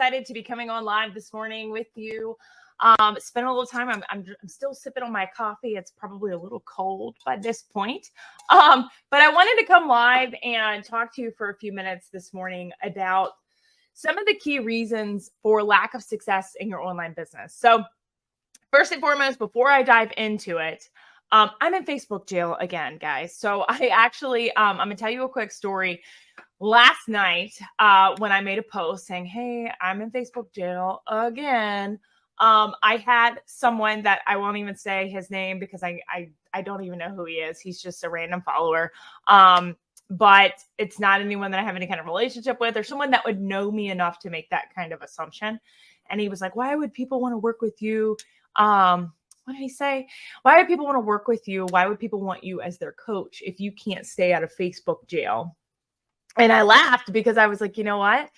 excited to be coming on live this morning with you. Spent a little time. I'm still sipping on my coffee. It's probably a little cold by this point. But I wanted to come live and talk to you for a few minutes this morning about some of the key reasons for lack of success in your online business. So first and foremost, before I dive into it, I'm in Facebook jail again, guys. So I actually, I'm going to tell you a quick story. Last night, when I made a post saying, hey, I'm in Facebook jail again, I had someone that I won't even say his name because I don't even know who he is. He's just a random follower. But it's not anyone that I have any kind of relationship with or someone that would know me enough to make that kind of assumption. And he was like, why would people want to work with you? What did he say? Why would people want to work with you? Why would people want you as their coach if you can't stay out of Facebook jail? And I laughed because I was like, you know what?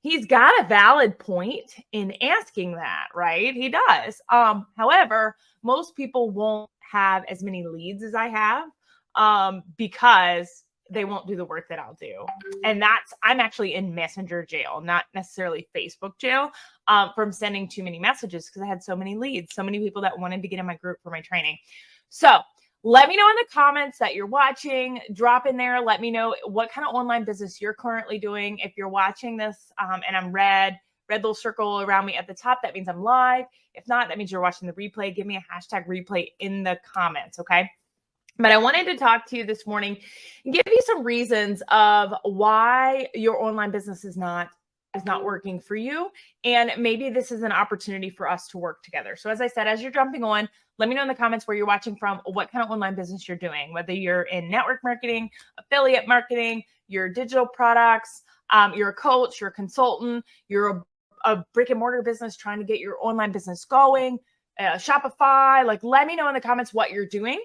He's got a valid point in asking that, right? He does. However, most people won't have as many leads as I have because they won't do the work that I'll do. And I'm actually in Messenger jail, not necessarily Facebook jail, from sending too many messages because I had so many leads, so many people that wanted to get in my group for my training. So let me know in the comments that you're watching. Drop in there. Let me know what kind of online business you're currently doing. If you're watching this and I'm red little circle around me at the top, that means I'm live. If not, that means you're watching the replay. Give me a hashtag replay in the comments, okay? But I wanted to talk to you this morning and give you some reasons of why your online business is not working for you. And maybe this is an opportunity for us to work together. So as I said, as you're jumping on, let me know in the comments where you're watching from, what kind of online business you're doing, whether you're in network marketing, affiliate marketing, your digital products, you're a coach, you're a consultant, you're a brick and mortar business trying to get your online business going, Shopify. Like, let me know in the comments what you're doing.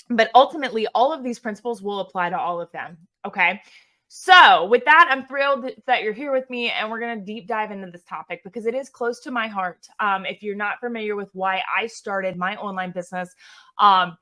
But ultimately, all of these principles will apply to all of them. Okay. So with that, I'm thrilled that you're here with me and we're going to deep dive into this topic because it is close to my heart. If you're not familiar with why I started my online business, I,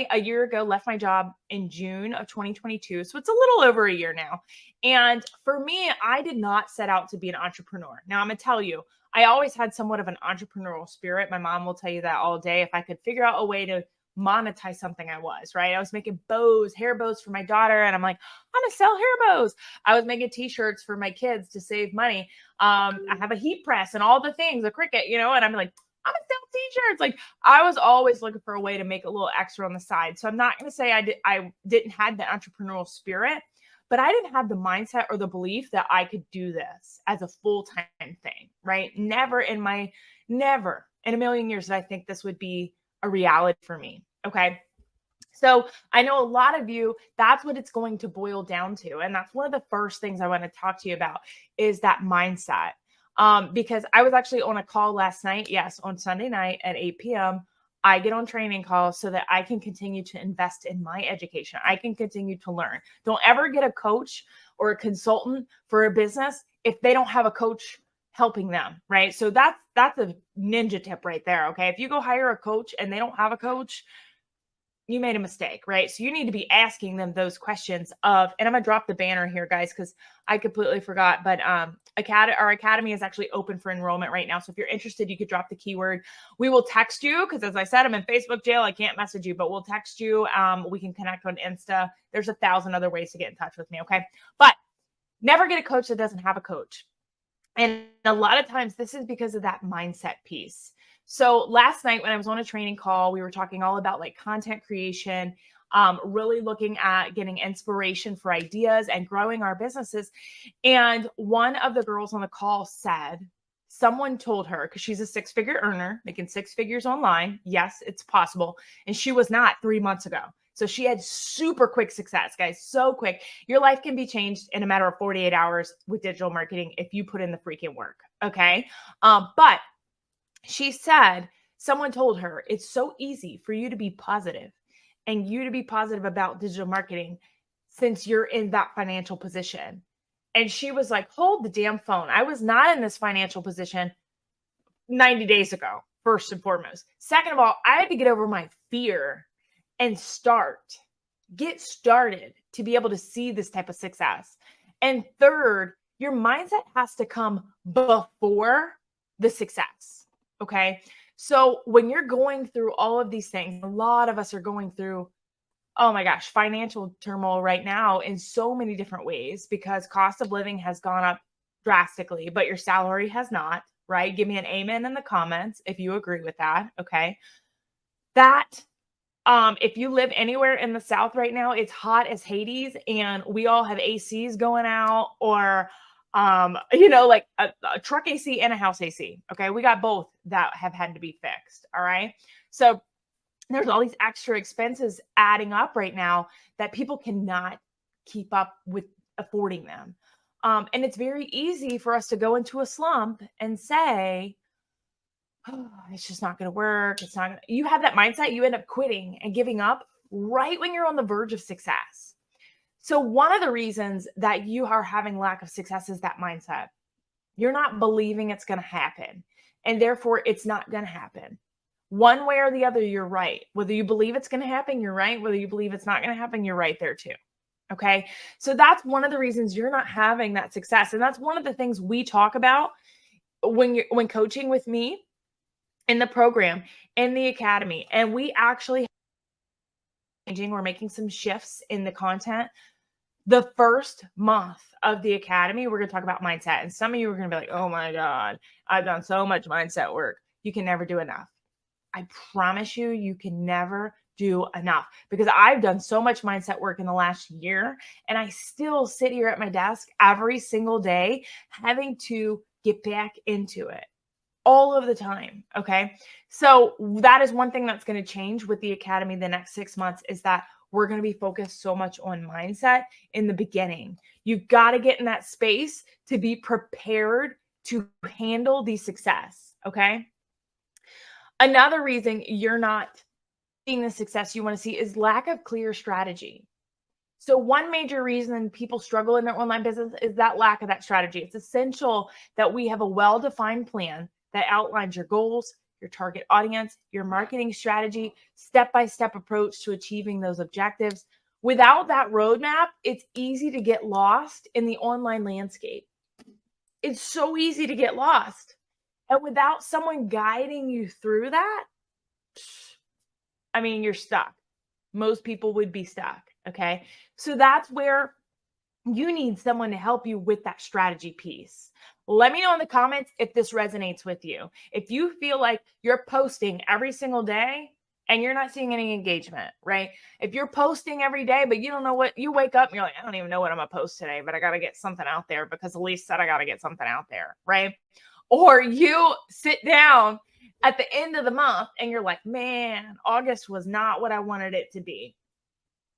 a year ago, left my job in June of 2022. So it's a little over a year now. And for me, I did not set out to be an entrepreneur. Now I'm going to tell you, I always had somewhat of an entrepreneurial spirit. My mom will tell you that all day. If I could figure out a way to monetize something, I was, right? I was making bows, hair bows for my daughter. And I'm like, I'm gonna sell hair bows. I was making t-shirts for my kids to save money. I have a heat press and all the things, a Cricut, and I'm like, I'm gonna sell t-shirts. Like I was always looking for a way to make a little extra on the side. So I'm not going to say I didn't have the entrepreneurial spirit, but I didn't have the mindset or the belief that I could do this as a full-time thing, right? Never in a million years did I think this would be a reality for me. Okay. So I know a lot of you, that's what it's going to boil down to. And that's one of the first things I want to talk to you about is that mindset. Because I was actually on a call last night. Yes. On Sunday night at 8 p.m. I get on training calls so that I can continue to invest in my education. I can continue to learn. Don't ever get a coach or a consultant for a business if they don't have a coach helping them, right? So that's a ninja tip right there, okay? If you go hire a coach and they don't have a coach, you made a mistake, right? So you need to be asking them those questions and I'm going to drop the banner here, guys, because I completely forgot, but our academy is actually open for enrollment right now. So if you're interested, you could drop the keyword. We will text you because as I said, I'm in Facebook jail. I can't message you, but we'll text you. We can connect on Insta. There's 1,000 other ways to get in touch with me, okay? But never get a coach that doesn't have a coach. And a lot of times this is because of that mindset piece. So last night when I was on a training call, we were talking all about like content creation, really looking at getting inspiration for ideas and growing our businesses. And one of the girls on the call said, someone told her, because she's a 6-figure earner, making 6 figures online. Yes, it's possible. And she was not 3 months ago. So she had super quick success, guys, so quick. Your life can be changed in a matter of 48 hours with digital marketing if you put in the freaking work, okay? But she said, someone told her, it's so easy for you to be positive and you to be positive about digital marketing since you're in that financial position. And she was like, hold the damn phone. I was not in this financial position 90 days ago, first and foremost. Second of all, I had to get over my fear and get started to be able to see this type of success. And third, your mindset has to come before the success. Okay. So when you're going through all of these things, a lot of us are going through, oh my gosh, financial turmoil right now in so many different ways because cost of living has gone up drastically, but your salary has not, right? Give me an amen in the comments if you agree with that. Okay. That if you live anywhere in the South right now, it's hot as Hades and we all have ACs going out or, like a truck AC and a house AC. Okay. We got both that have had to be fixed. All right. So there's all these extra expenses adding up right now that people cannot keep up with affording them. And it's very easy for us to go into a slump and say, oh, it's just not going to work. It's not gonna, you have that mindset, you end up quitting and giving up right when you're on the verge of success. So one of the reasons that you are having lack of success is that mindset. You're not believing it's going to happen, and therefore it's not going to happen. One way or the other, you're right. Whether you believe it's going to happen, you're right. Whether you believe it's not going to happen, you're right there too. Okay. So that's one of the reasons you're not having that success. And that's one of the things we talk about when coaching with me in the program, in the academy. And we actually we're making some shifts in the content. The first month of the academy, we're going to talk about mindset. And some of you are going to be like, oh my God, I've done so much mindset work. You can never do enough. I promise you, you can never do enough because I've done so much mindset work in the last year and I still sit here at my desk every single day having to get back into it all of the time. Okay. So that is one thing that's going to change with the academy the next 6 months is that we're going to be focused so much on mindset in the beginning. You've got to get in that space to be prepared to handle the success. Okay. Another reason you're not seeing the success you want to see is lack of clear strategy. So one major reason people struggle in their online business is that lack of that strategy. It's essential that we have a well-defined plan that outlines your goals, your target audience, your marketing strategy, step-by-step approach to achieving those objectives. Without that roadmap, it's easy to get lost in the online landscape. It's so easy to get lost. And without someone guiding you through that, I mean, you're stuck. Most people would be stuck. Okay. So that's where you need someone to help you with that strategy piece. Let me know in the comments if this resonates with you. If you feel like you're posting every single day and you're not seeing any engagement, right? If you're posting every day, but you don't know what, you wake up and you're like, I don't even know what I'm going to post today, but I got to get something out there because Elise said I got to get something out there, right? Or you sit down at the end of the month and you're like, man, August was not what I wanted it to be.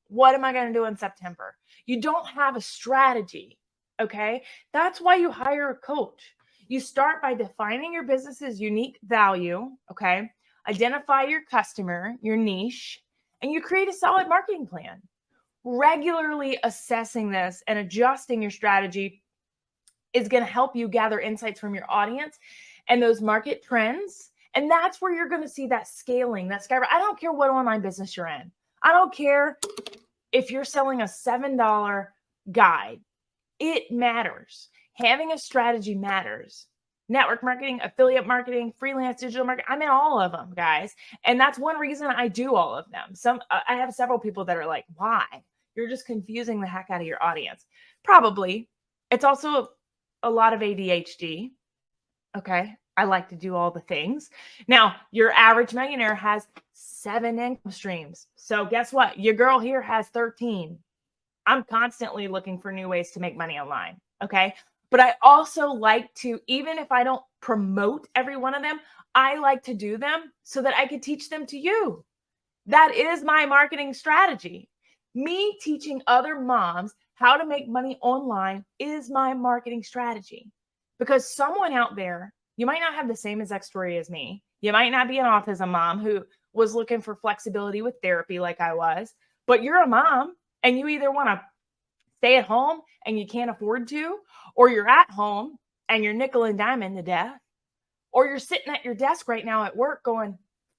What am I going to do in September? You don't have a strategy. Okay. That's why you hire a coach. You start by defining your business's unique value. Okay. Identify your customer, your niche, and you create a solid marketing plan. Regularly assessing this and adjusting your strategy is going to help you gather insights from your audience and those market trends. And that's where you're going to see that scaling, that skyrocket. I don't care what online business you're in. I don't care if you're selling a $7 guide. It matters. Having a strategy matters. Network marketing, affiliate marketing, freelance digital marketing. I'm in all of them, guys. And that's one reason I do all of them. I have several people that are like, why? You're just confusing the heck out of your audience. Probably. It's also a lot of ADHD. Okay. I like to do all the things. Now, your average millionaire has 7 income streams. So guess what? Your girl here has 13. I'm constantly looking for new ways to make money online. Okay. But I also like to, even if I don't promote every one of them, I like to do them so that I could teach them to you. That is my marketing strategy. Me teaching other moms how to make money online is my marketing strategy. Because someone out there, you might not have the same exact story as me. You might not be an autism mom who was looking for flexibility with therapy like I was, but you're a mom and you either want to stay at home and you can't afford to, or you're at home and you're nickel and diming to death, or you're sitting at your desk right now at work going,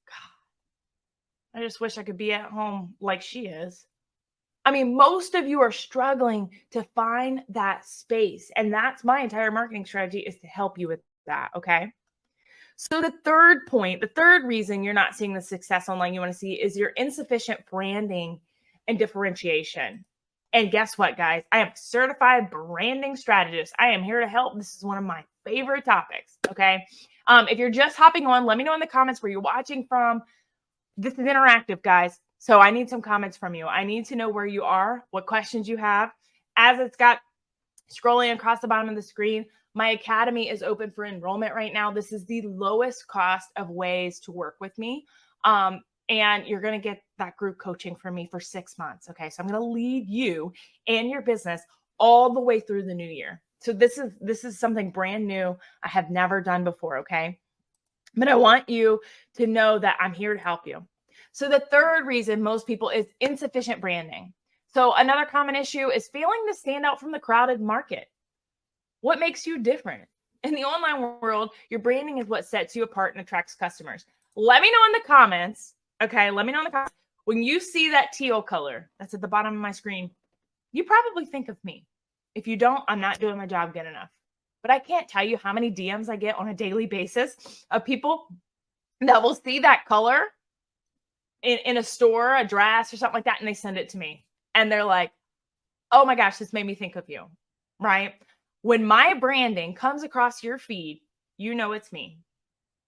God, I just wish I could be at home like she is. I mean, most of you are struggling to find that space. And that's my entire marketing strategy, is to help you with that. Okay. So the third point, the third reason you're not seeing the success online you want to see is your insufficient branding and differentiation. And guess what, guys? I am a certified branding strategist. I am here to help. This is one of my favorite topics. Okay. If you're just hopping on, let me know in the comments where you're watching from. This is interactive, guys. So I need some comments from you. I need to know where you are, what questions you have. As it's got scrolling across the bottom of the screen, my academy is open for enrollment right now. This is the lowest cost of ways to work with me. And you're going to get that group coaching from me for 6 months. Okay. So I'm going to lead you and your business all the way through the new year. So this is something brand new I have never done before. Okay. But I want you to know that I'm here to help you. So the third reason most people is insufficient branding. So another common issue is failing to stand out from the crowded market. What makes you different? In the online world, your branding is what sets you apart and attracts customers. Let me know in the comments. Okay, let me know in the comments. When you see that teal color that's at the bottom of my screen, you probably think of me. If you don't, I'm not doing my job good enough. But I can't tell you how many DMs I get on a daily basis of people that will see that color in a store, a dress or something like that, and they send it to me. And they're like, oh my gosh, this made me think of you, right? When my branding comes across your feed, you know it's me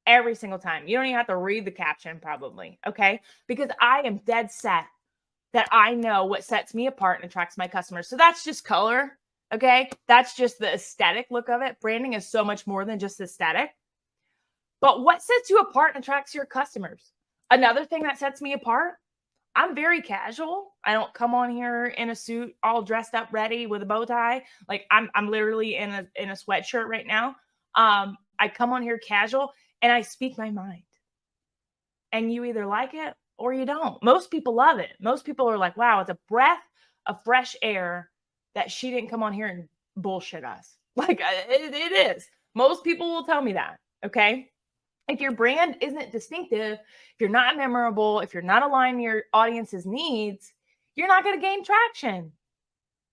every single time. You don't even have to read the caption probably, okay? Because I am dead set that I know what sets me apart and attracts my customers. So that's just color, okay? That's just the aesthetic look of it. Branding is so much more than just aesthetic. But what sets you apart and attracts your customers? Another thing that sets me apart, I'm very casual. I don't come on here in a suit, all dressed up, ready with a bow tie. Like I'm literally in a sweatshirt right now. I come on here casual and I speak my mind. And you either like it or you don't. Most people love it. Most people are like, wow, it's a breath of fresh air that she didn't come on here and bullshit us. Like it is. Most people will tell me that. Okay. If your brand isn't distinctive, if you're not memorable, if you're not aligned to your audience's needs, you're not going to gain traction.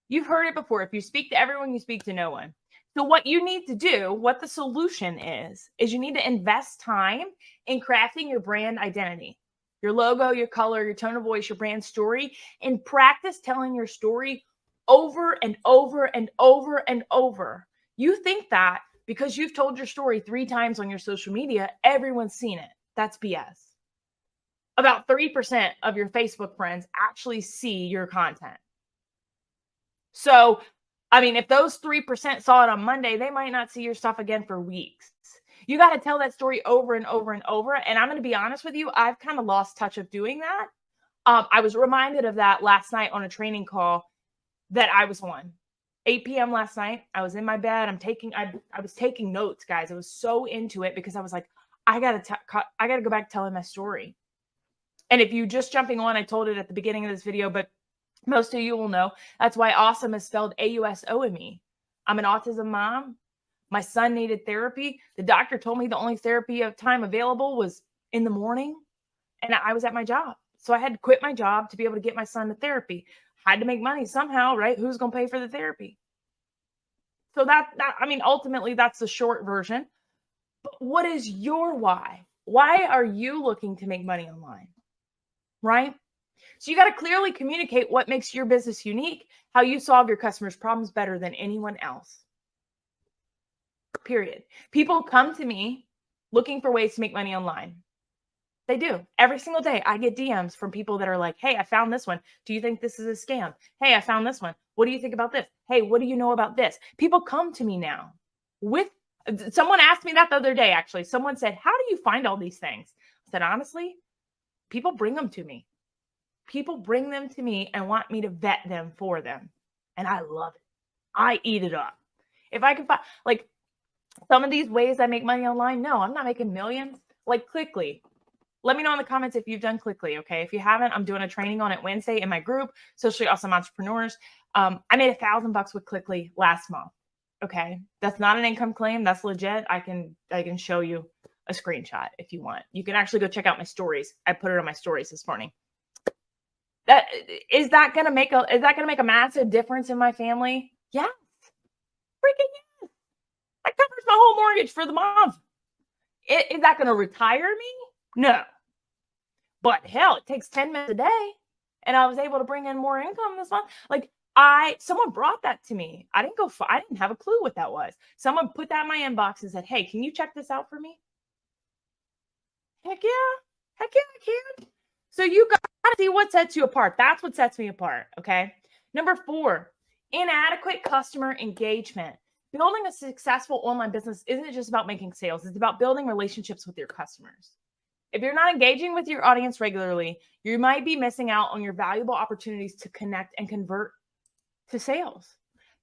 You've heard it before. If you speak to everyone, you speak to no one. So what you need to do, what the solution is you need to invest time in crafting your brand identity, your logo, your color, your tone of voice, your brand story, and practice telling your story over and over and over and over. You think that because you've told your story 3 times on your social media, everyone's seen it. That's BS. About 3% of your Facebook friends actually see your content. So, I mean, if those 3% saw it on Monday, they might not see your stuff again for weeks. You got to tell that story over and over and over. And I'm going to be honest with you, I've kind of lost touch of doing that. I was reminded of that last night on a training call that I was on. 8 p.m. last night. I was in my bed. I was taking notes, guys. I was so into it because I was like, I got to go back telling my story. And if you just jumping on, I told it at the beginning of this video, but most of you will know that's why Ausome is spelled AUSOME. I'm an autism mom. My son needed therapy. The doctor told me the only therapy of time available was in the morning, and I was at my job. So I had to quit my job to be able to get my son to therapy. Had to make money somehow, right? Who's going to pay for the therapy? So I mean, ultimately, that's the short version. But what is your why? Why are you looking to make money online? Right? So you got to clearly communicate what makes your business unique, how you solve your customers' problems better than anyone else. Period. People come to me looking for ways to make money online. They do. Every single day, I get DMs from people that are like, hey, I found this one. Do you think this is a scam? Hey, I found this one. What do you think about this? Hey, what do you know about this? People come to me now with, someone asked me that the other day, actually. Someone said, how do you find all these things? I said, honestly, people bring them to me. People bring them to me and want me to vet them for them. And I love it. I eat it up. If I can find, like, some of these ways I make money online, no, I'm not making millions. Like Clickly. Let me know in the comments if you've done Clickly, okay? If you haven't, I'm doing a training on it Wednesday in my group, Socially Awesome Entrepreneurs. I made $1,000 with Clickly last month, okay? That's not an income claim. That's legit. I can show you a screenshot if you want. You can actually go check out my stories. I put it on my stories this morning. Is that going to make a massive difference in my family? Yeah. Freaking yes. That covers my whole mortgage for the month. Is that going to retire me? No. But hell, it takes 10 minutes a day. And I was able to bring in more income this month. Like someone brought that to me. I didn't have a clue what that was. Someone put that in my inbox and said, hey, can you check this out for me? Heck yeah. Heck yeah, I can. So you got to see what sets you apart. That's what sets me apart. Okay. Number 4, inadequate customer engagement. Building a successful online business isn't just about making sales. It's about building relationships with your customers. If you're not engaging with your audience regularly, you might be missing out on your valuable opportunities to connect and convert to sales.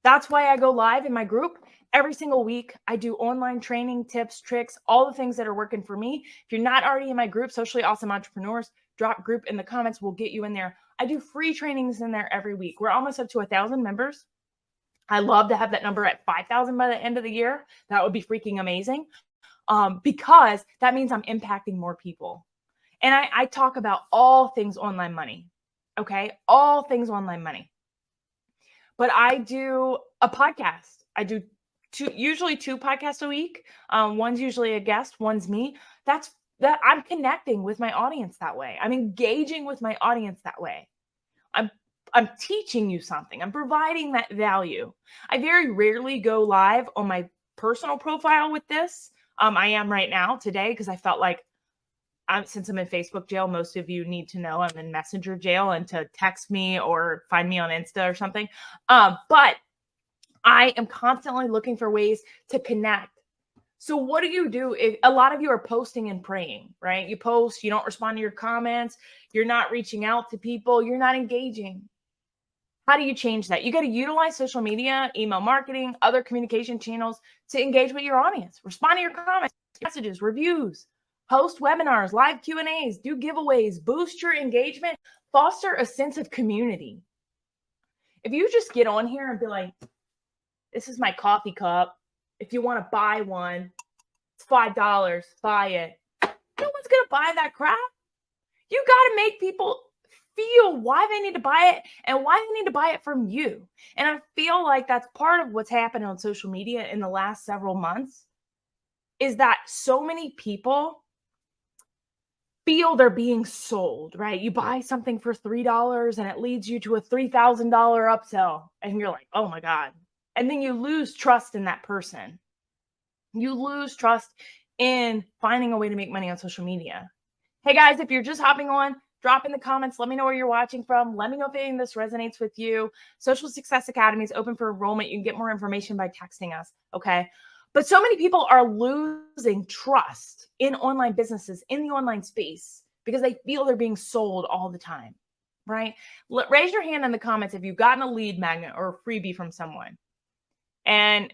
That's why I go live in my group every single week. I do online training, tips, tricks, all the things that are working for me. If you're not already in my group, Socially Awesome Entrepreneurs, drop group in the comments. We'll get you in there. I do free trainings in there every week. We're almost up to 1,000 members. I love to have that number at 5,000 by the end of the year. That would be freaking amazing. Because that means I'm impacting more people. And I talk about all things online money. Okay. All things online money. But I do a podcast. I do usually 2 podcasts a week. One's usually a guest, one's me. That I'm connecting with my audience that way. I'm engaging with my audience that way. I'm teaching you something. I'm providing that value. I very rarely go live on my personal profile with this. I am right now today because I felt like since I'm in Facebook jail, most of you need to know I'm in Messenger jail and to text me or find me on Insta or something. But I am constantly looking for ways to connect. So what do you do if a lot of you are posting and praying, right? You post, you don't respond to your comments, you're not reaching out to people, you're not engaging. How do you change that? You got to utilize social media, email marketing, other communication channels to engage with your audience. Respond to your comments, messages, reviews, host webinars, live Q&As, do giveaways, boost your engagement, foster a sense of community. If you just get on here and be like, this is my coffee cup. If you want to buy one, it's $5, buy it. No one's going to buy that crap. You got to make people feel why they need to buy it and why they need to buy it from you. And I feel like that's part of what's happened on social media in the last several months is that so many people feel they're being sold, right? You buy something for $3 and it leads you to a $3,000 upsell. And you're like, oh my God. And then you lose trust in that person. You lose trust in finding a way to make money on social media. Hey guys, if you're just hopping on, drop in the comments. Let me know where you're watching from. Let me know if any of this resonates with you. Social Success Academy is open for enrollment. You can get more information by texting us, okay? But so many people are losing trust in online businesses, in the online space, because they feel they're being sold all the time, right? Raise your hand in the comments if you've gotten a lead magnet or a freebie from someone. And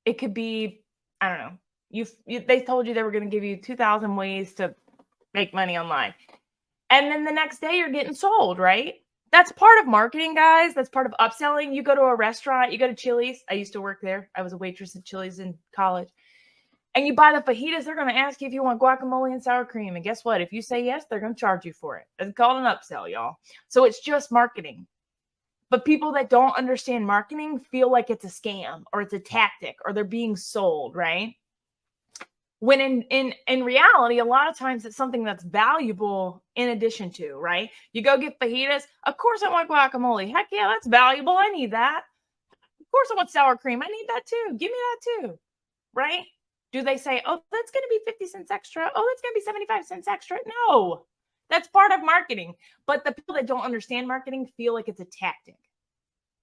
it could be, I don't know, they told you they were going to give you 2,000 ways to make money online. And then the next day you're getting sold, right? That's part of marketing, guys. That's part of upselling. You go to a restaurant, you go to Chili's. I used to work there. I was a waitress at Chili's in college. And you buy the fajitas, they're going to ask you if you want guacamole and sour cream. And guess what? If you say yes, they're going to charge you for it. It's called an upsell, y'all. So it's just marketing. But people that don't understand marketing feel like it's a scam or it's a tactic or they're being sold, right? When in reality, a lot of times it's something that's valuable in addition to, right? You go get fajitas. Of course I want guacamole. Heck yeah, that's valuable. I need that. Of course I want sour cream. I need that too. Give me that too, right? Do they say, oh, that's going to be 50 cents extra? Oh, that's going to be 75 cents extra? No, that's part of marketing. But the people that don't understand marketing feel like it's a tactic.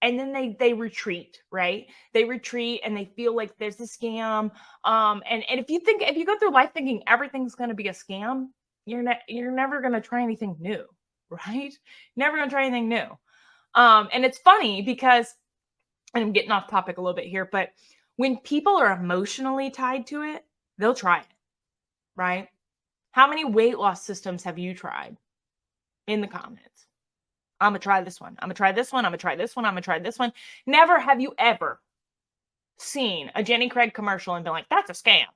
And then they retreat, right? They retreat and they feel like there's a scam. And if you go through life thinking everything's going to be a scam, you're never going to try anything new, right? Never going to try anything new. And it's funny because, and I'm getting off topic a little bit here, but when people are emotionally tied to it, they'll try it, right? How many weight loss systems have you tried? In the comments. I'm going to try this one. I'm going to try this one. I'm going to try this one. I'm going to try this one. Never have you ever seen a Jenny Craig commercial and been like, that's a scam.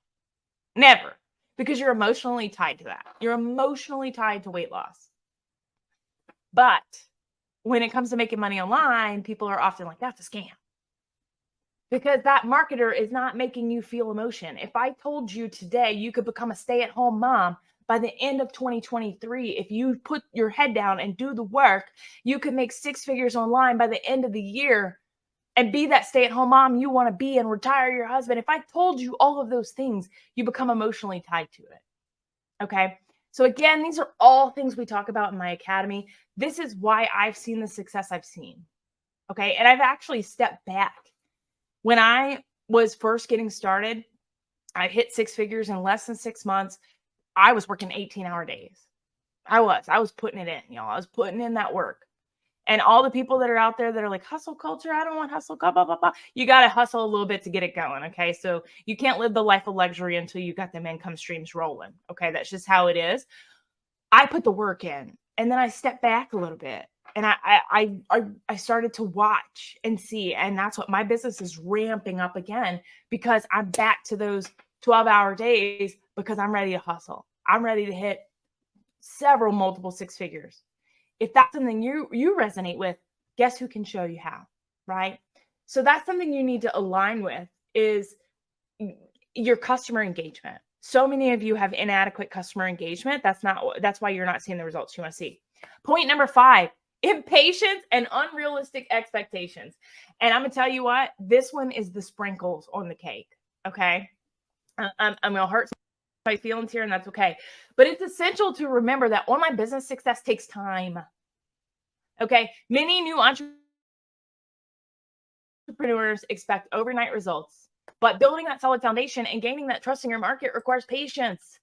Never. Because you're emotionally tied to that. You're emotionally tied to weight loss. But when it comes to making money online, people are often like, that's a scam. Because that marketer is not making you feel emotion. If I told you today you could become a stay-at-home mom by the end of 2023, if you put your head down and do the work, you could make 6 figures online by the end of the year and be that stay-at-home mom you want to be and retire your husband. If I told you all of those things, you become emotionally tied to it. Okay. So again, these are all things we talk about in my academy. This is why I've seen the success I've seen. Okay. And I've actually stepped back. When I was first getting started, I hit 6 figures in less than 6 months. I was working 18-hour days. I was putting it in, y'all. I was putting in that work. And all the people that are out there that are like, hustle culture, I don't want hustle, blah, blah, blah, blah. You got to hustle a little bit to get it going. Okay. So you can't live the life of luxury until you got them income streams rolling. Okay. That's just how it is. I put the work in, and then I stepped back a little bit, and I started to watch and see. And that's what my business is ramping up again, because I'm back to those 12-hour days because I'm ready to hustle. I'm ready to hit multiple 6 figures. If that's something you resonate with, guess who can show you how, right? So that's something you need to align with, is your customer engagement. So many of you have inadequate customer engagement. That's why you're not seeing the results you want to see. Point number 5, impatience and unrealistic expectations. And I'm going to tell you what, this one is the sprinkles on the cake. Okay. I'm going to hurt my feelings here, and that's okay. But it's essential to remember that online business success takes time. Okay. Many new entrepreneurs expect overnight results, but building that solid foundation and gaining that trust in your market requires patience.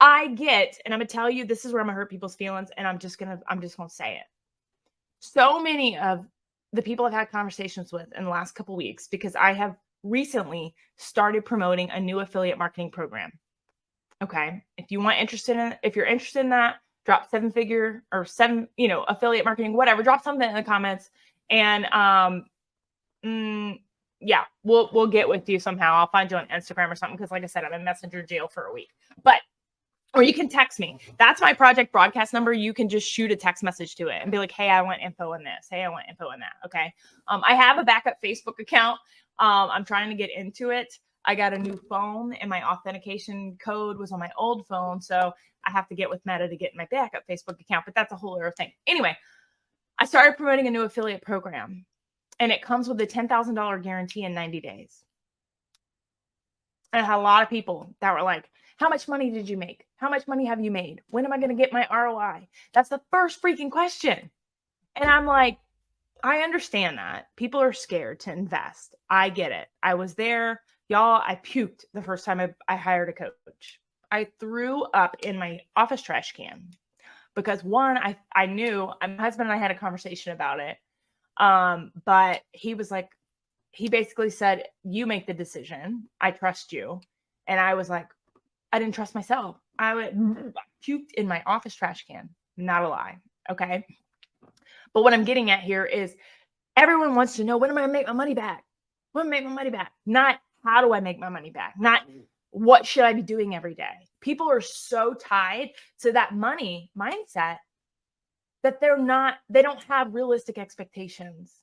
And I'm going to tell you, this is where I'm going to hurt people's feelings, and I'm just going to say it. So many of the people I've had conversations with in the last couple of weeks, because I have recently started promoting a new affiliate marketing program. Okay. If you're interested in that, drop 7-figure or affiliate marketing, whatever, drop something in the comments, and yeah, we'll get with you somehow. I'll find you on Instagram or something, because like I said, I'm in messenger jail for a week. Or you can text me. That's my project broadcast number. You can just shoot a text message to it and be like, hey, I want info on this. Hey, I want info on that. Okay. I have a backup Facebook account. I'm trying to get into it. I got a new phone, and my authentication code was on my old phone. So I have to get with Meta to get my backup Facebook account, but that's a whole other thing. Anyway, I started promoting a new affiliate program, and it comes with a $10,000 guarantee in 90 days. And I had a lot of people that were like, how much money did you make? How much money have you made? When am I going to get my ROI? That's the first freaking question. And I'm like, I understand that. People are scared to invest. I get it. I was there. Y'all, I puked the first time I hired a coach. I threw up in my office trash can because, one, I knew, my husband and I had a conversation about it. But he was like, he basically said, you make the decision. I trust you. And I was like, I didn't trust myself. I puked in my office trash can. Not a lie. Okay. But what I'm getting at here is, everyone wants to know, when am I going to make my money back? When am I going to make my money back? Not how do I make my money back? Not what should I be doing every day? People are so tied to that money mindset that they don't have realistic expectations.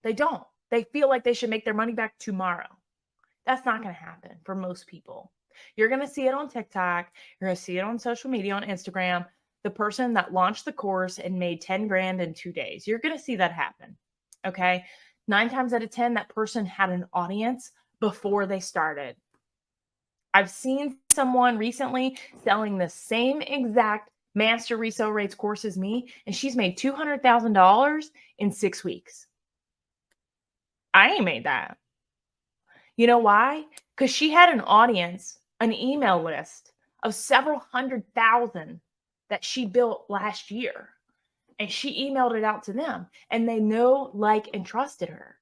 They don't. They feel like they should make their money back tomorrow. That's not going to happen for most people. You're going to see it on TikTok. You're going to see it on social media, on Instagram. The person that launched the course and made 10 grand in 2 days. You're going to see that happen. Okay. 9 times out of 10, that person had an audience before they started. I've seen someone recently selling the same exact master resale rates course as me, and she's made $200,000 in 6 weeks. I ain't made that. You know why? Because she had an audience, an email list of several 100,000 that she built last year. And she emailed it out to them, and they know, like, and trusted her.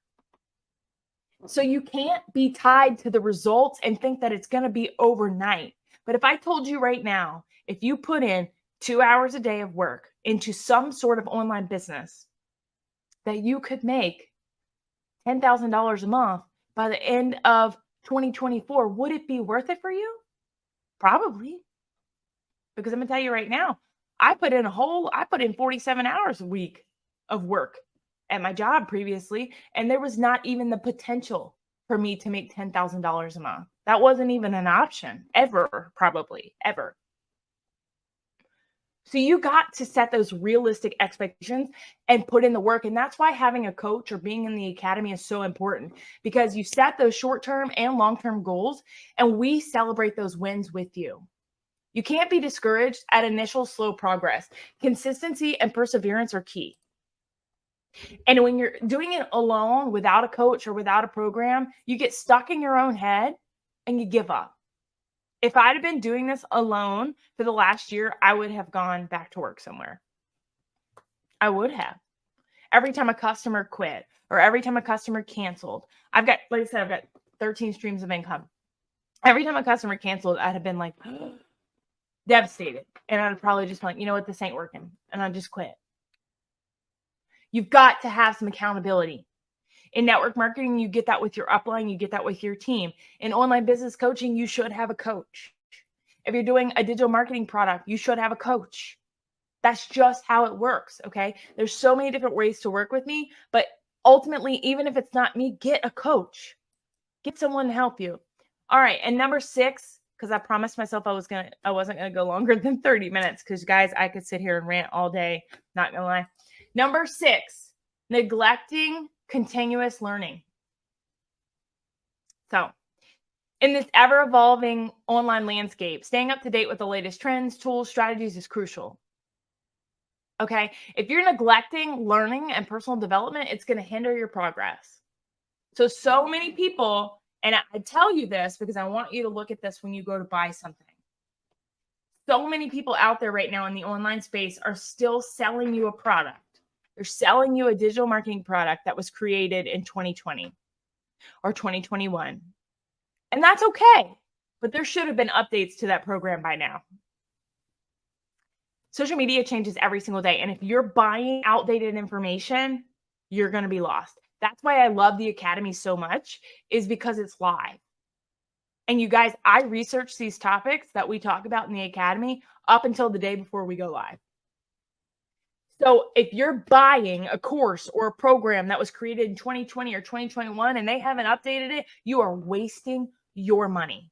So you can't be tied to the results and think that it's going to be overnight. But if I told you right now, if you put in 2 hours a day of work into some sort of online business, that you could make $10,000 a month by the end of 2024, would it be worth it for you? Probably. Because I'm going to tell you right now, I put in 47 hours a week of work at my job previously, and there was not even the potential for me to make $10,000 a month. That wasn't even an option ever, probably ever. So you got to set those realistic expectations and put in the work. And that's why having a coach or being in the academy is so important, because you set those short-term and long-term goals, and we celebrate those wins with you. You can't be discouraged at initial slow progress. Consistency and perseverance are key. And when you're doing it alone without a coach or without a program, you get stuck in your own head and you give up. If I'd have been doing this alone for the last year, I would have gone back to work somewhere. I would have. Every time a customer quit or every time a customer canceled, I've got 13 streams of income. Every time a customer canceled, I'd have been like devastated. And I'd probably just be like, you know what, this ain't working. And I'd just quit. You've got to have some accountability. In network marketing, you get that with your upline, you get that with your team. In online business coaching, you should have a coach. If you're doing a digital marketing product, you should have a coach. That's just how it works, okay? There's so many different ways to work with me, but ultimately, even if it's not me, get a coach. Get someone to help you. All right, and number 6, because I promised myself I wasn't gonna go longer than 30 minutes, because guys, I could sit here and rant all day, not gonna lie. Number 6, neglecting continuous learning. So, in this ever-evolving online landscape, staying up to date with the latest trends, tools, strategies is crucial. Okay? If you're neglecting learning and personal development, it's going to hinder your progress. So many people, and I tell you this because I want you to look at this when you go to buy something. So many people out there right now in the online space are still selling you a product. They're selling you a digital marketing product that was created in 2020 or 2021. And that's okay, but there should have been updates to that program by now. Social media changes every single day. And if you're buying outdated information, you're going to be lost. That's why I love the Academy so much, is because it's live. And you guys, I research these topics that we talk about in the Academy up until the day before we go live. So if you're buying a course or a program that was created in 2020 or 2021 and they haven't updated it, you are wasting your money.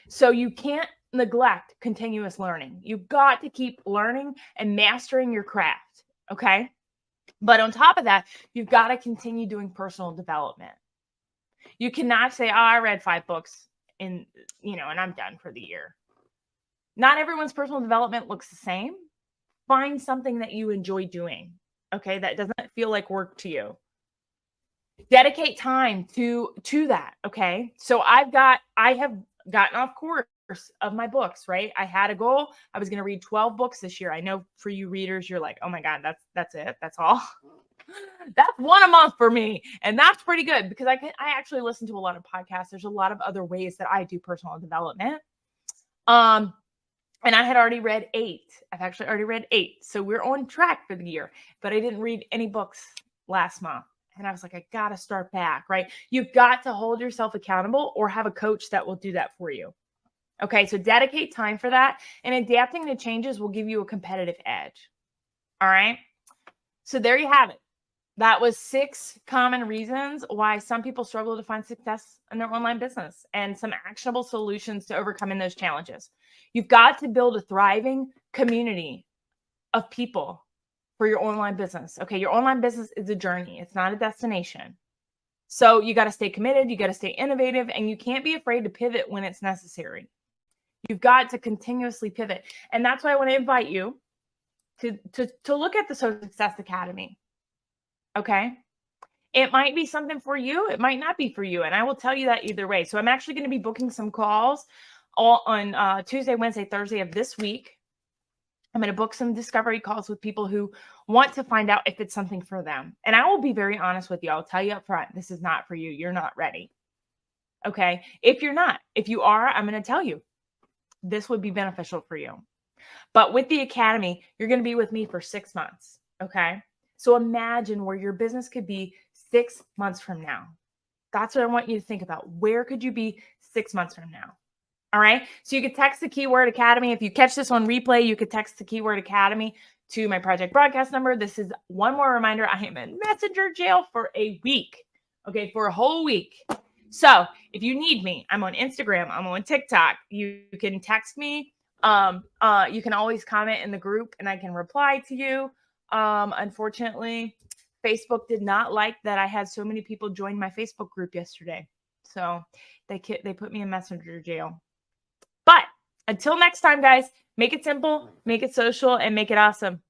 So you can't neglect continuous learning. You've got to keep learning and mastering your craft, okay? But on top of that, you've got to continue doing personal development. You cannot say, oh, I read 5 books and I'm done for the year. Not everyone's personal development looks the same. Find something that you enjoy doing, okay, that doesn't feel like work to you. Dedicate time to that, okay? So I have gotten off course of my books, right? I had a goal. I was going to read 12 books this year. I know for you readers, you're like, oh my God, that's it. That's all. That's one a month for me. And that's pretty good because I actually listen to a lot of podcasts. There's a lot of other ways that I do personal development. And I had already read 8. I've actually already read 8. So we're on track for the year, but I didn't read any books last month. And I was like, I got to start back, right? You've got to hold yourself accountable or have a coach that will do that for you. Okay, so dedicate time for that. And adapting to changes will give you a competitive edge. All right. So there you have it. That was 6 common reasons why some people struggle to find success in their online business and some actionable solutions to overcoming those challenges. You've got to build a thriving community of people for your online business. Okay, your online business is a journey. It's not a destination. So you got to stay committed. You got to stay innovative, and you can't be afraid to pivot when it's necessary. You've got to continuously pivot. And that's why I want to invite you to look at the Social Success Academy. Okay. It might be something for you. It might not be for you. And I will tell you that either way. So I'm actually going to be booking some calls on Tuesday, Wednesday, Thursday of this week. I'm going to book some discovery calls with people who want to find out if it's something for them. And I will be very honest with you. I'll tell you up front, this is not for you. You're not ready. Okay. If you're not, if you are, I'm going to tell you this would be beneficial for you. But with the Academy, you're going to be with me for 6 months. Okay. So imagine where your business could be 6 months from now. That's what I want you to think about. Where could you be 6 months from now? All right. So you could text the keyword Academy. If you catch this on replay, you could text the keyword Academy to my project broadcast number. This is one more reminder. I am in messenger jail for a week. Okay, for a whole week. So if you need me, I'm on Instagram, I'm on TikTok. You can text me. You can always comment in the group and I can reply to you. Unfortunately, Facebook did not like that I had so many people join my Facebook group yesterday. So they put me in messenger jail. But until next time, guys, make it simple, make it social, and make it awesome.